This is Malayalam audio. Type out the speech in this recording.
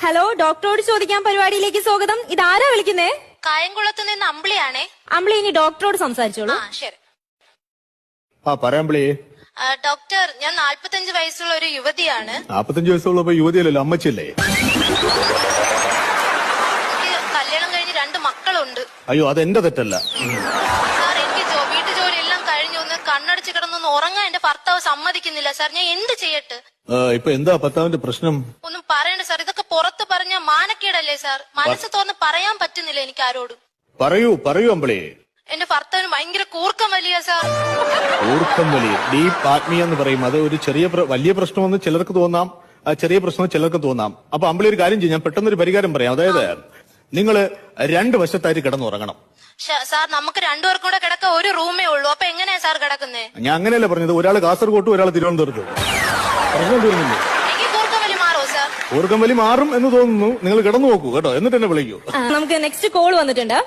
ഹലോ, ഡോക്ടറോട് ചോദിക്കാൻ പരിപാടിയിലേക്ക് സ്വാഗതം. ഇതാരാ വിളിക്കുന്നേ? കായംകുളത്ത് നിന്ന് അമ്പിളിയാണേ. അമ്പിളി, ഇനി ഡോക്ടറോട് സംസാരിച്ചോളൂ. ശരി. പറയാമ്പിളി. ഡോക്ടർ, ഞാൻ 45 വയസ്സുള്ള ഒരു യുവതിയാണ്. 45 വയസ്സുള്ളപ്പോ യുവതിയല്ലല്ലോ, അമ്മച്ചല്ലേ? എനിക്ക് കല്യാണം കഴിഞ്ഞ് 2 മക്കളുണ്ട്. അയ്യോ, അതെന്റെ തെറ്റല്ല. സാർ, എനിക്ക് വീട്ടു ജോലി എല്ലാം കഴിഞ്ഞു. ഒന്ന് കണ്ണടച്ച് കിടന്നൊന്ന് ഉറങ്ങാൻ എന്റെ ഭർത്താവ് സമ്മതിക്കുന്നില്ല. സാർ, ഞാൻ എന്ത് ചെയ്യട്ടെ? ഇപ്പൊ എന്താ ഭർത്താവിന്റെ പ്രശ്നം? ഒന്നും പറയണ്ട സാർ, ഇതൊക്കെ പുറത്ത് പറഞ്ഞ മാനക്കേടല്ലേ സാർ? മനസ്സ് തുറന്ന് പറയാൻ പറ്റുന്നില്ല എനിക്ക് ആരോടും. പറയൂ അമ്പിളി. എന്റെ ഭർത്താവിന് ഭയങ്കര കൂർക്കം വലിയ സാർ. കൂർക്കം വലിയ ഡീപ് ആത്മീയ എന്ന് പറയും. അത് ഒരു വലിയ പ്രശ്നമെന്ന് ചിലർക്ക് തോന്നാം, ചെറിയ പ്രശ്നം ചിലർക്ക് തോന്നാം. അപ്പൊ അമ്പിളി ഒരു കാര്യം ചെയ്യും, ഞാൻ പെട്ടെന്നൊരു പരിഹാരം പറയാം. അതായത് നിങ്ങള് 2 വശത്തായിട്ട് കിടന്നുറങ്ങണം. സാർ, നമുക്ക് 2 പേർക്കും കൂടെ കിടക്ക ഒരു റൂമേ ഉള്ളൂ. അപ്പൊ എങ്ങനെയാ സാർ കിടക്കുന്നേ? ഞാൻ അങ്ങനെയല്ല പറഞ്ഞത്. ഒരാൾ കാസർഗോട്ടും ഒരാൾ തിരുവനന്തപുരത്തും. പ്രശ്നം തീർന്നില്ലേ? എനിക്ക് കൂർക്കം വലി മാറോ സാർ? കൂർക്കം വലി മാറും എന്ന് തോന്നുന്നു. നിങ്ങൾ കിടന്നു നോക്കൂ കേട്ടോ, എന്നിട്ട് എന്നെ വിളിക്കൂ. നമുക്ക് നെക്സ്റ്റ് കോൾ വന്നിട്ടുണ്ട്.